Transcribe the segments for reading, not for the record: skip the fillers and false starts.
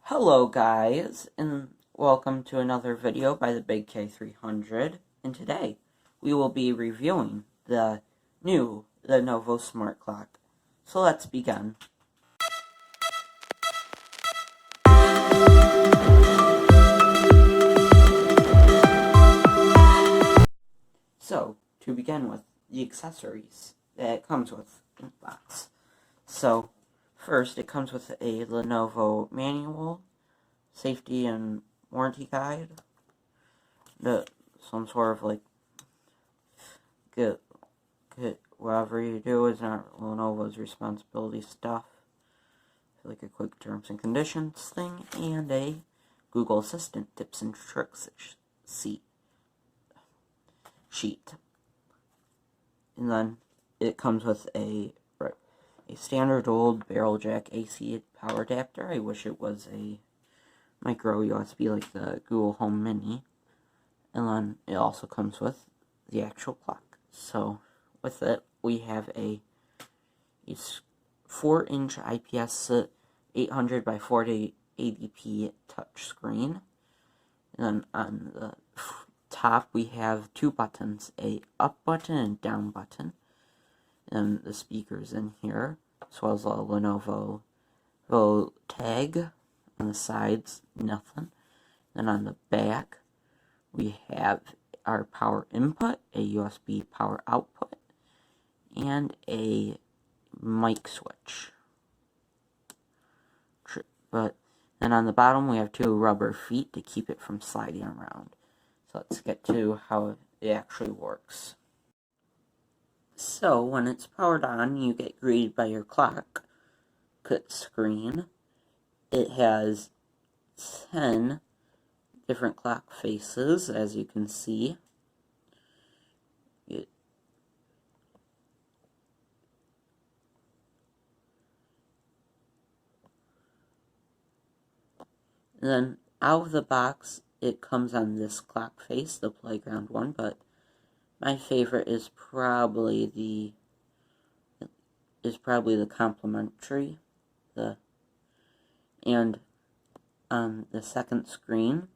Hello guys, and welcome to another video by the Big K300, and today we will be reviewing the new Lenovo Smart Clock. So let's begin. So, to begin with, the accessories that it comes with in the box. So, first it comes with a Lenovo Manual, safety and warranty guide, some sort of like whatever you do is not Lenovo's responsibility stuff, like a quick terms and conditions thing, and a Google Assistant tips and tricks sheet. And then it comes with a standard old barrel jack AC power adapter. I wish it was a micro USB like the Google Home Mini. And then it also comes with the actual clock. So with it, we have a 4-inch IPS 800 by 480p touchscreen. And then on the top, we have two buttons, a up button and down button. And the speakers in here, as well as a Lenovo tag. On the sides, nothing. Then on the back, we have our power input, a USB power output, and a mic switch. But then on the bottom, we have two rubber feet to keep it from sliding around. So let's get to how it actually works. So when it's powered on, you get greeted by your clock screen. It has 10 different clock faces, as you can see. And then out of the box, it comes on this clock face, the playground one, but my favorite is probably the complimentary. And on the second screen,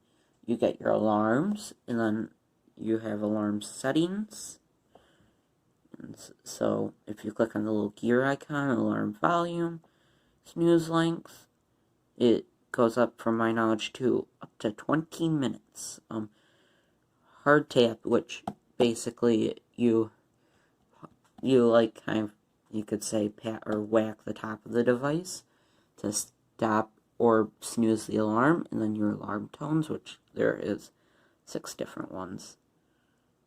you get your alarms, and then you have alarm settings. And so if you click on the little gear icon, alarm volume, snooze length, it goes up, from my knowledge, to up to 20 minutes. Hard tap, which basically you like kind of, you could say, pat or whack the top of the device to stop or snooze the alarm, and then your alarm tones, which there is 6 different ones.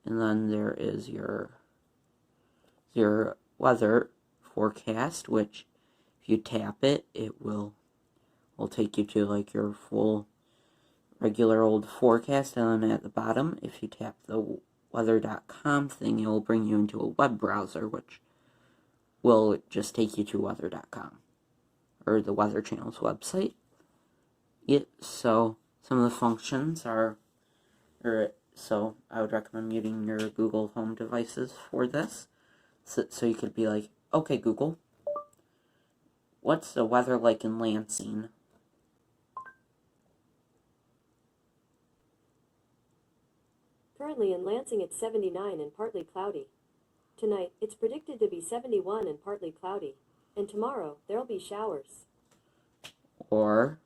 And then there is your weather forecast, which if you tap it, it will take you to like your full regular old forecast. And then at the bottom, if you tap the weather.com thing, it will bring you into a web browser, which will just take you to weather.com, or the Weather Channel's website. So some of the functions are, so I would recommend muting your Google Home devices for this. So you could be like, okay Google, what's the weather like in Lansing? Currently in Lansing it's 79 and partly cloudy. Tonight it's predicted to be 71 and partly cloudy. And tomorrow there'll be showers. Or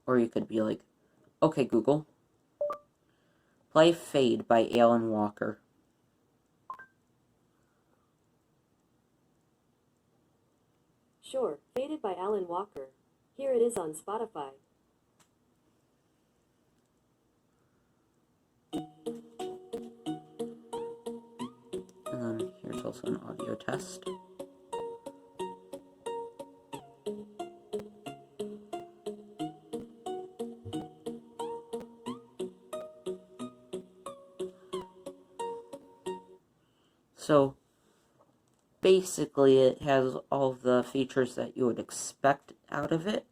you could be like, okay Google, play Fade by Alan Walker. Sure, Faded by Alan Walker. Here it is on Spotify. And then here's also an audio test. So basically it has all the features that you would expect out of it.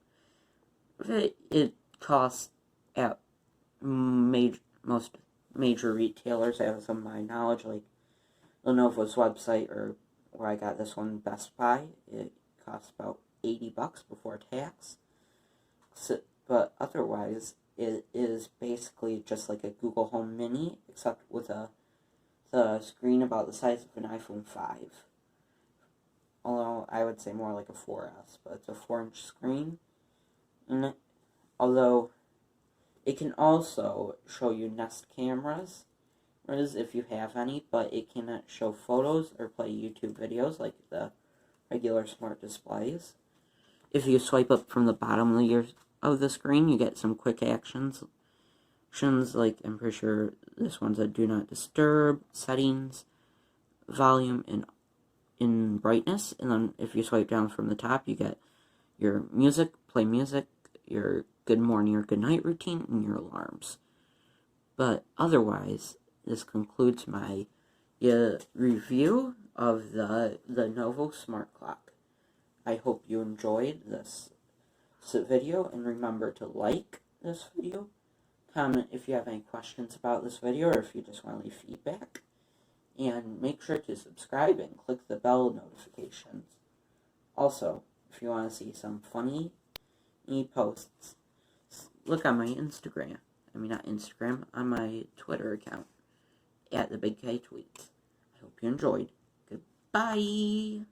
It costs at most major retailers, as of my knowledge, like Lenovo's website, or where I got this one, Best Buy, it costs about $80 before tax. So, but otherwise, it is basically just like a Google Home Mini, except with the screen about the size of an iPhone 5. Although I would say more like a 4S, but it's a 4-inch screen. And although it can also show you Nest cameras, if you have any, but it cannot show photos or play YouTube videos like the regular smart displays. If you swipe up from the bottom of the screen, you get some quick actions. Like, I'm pretty sure this one's a do not disturb, settings, volume, and in brightness. And then if you swipe down from the top, you get your music, play music, your good morning or good night routine, and your alarms. But otherwise, this concludes my review of the Lenovo Smart Clock. I hope you enjoyed this video, and remember to like this video, comment if you have any questions about this video, or if you just want to leave feedback, and make sure to subscribe and click the bell notifications. Also, if you want to see some funny posts, look on my Instagram. Not Instagram, on my Twitter account, @TheBigKTweets. I hope you enjoyed. Goodbye!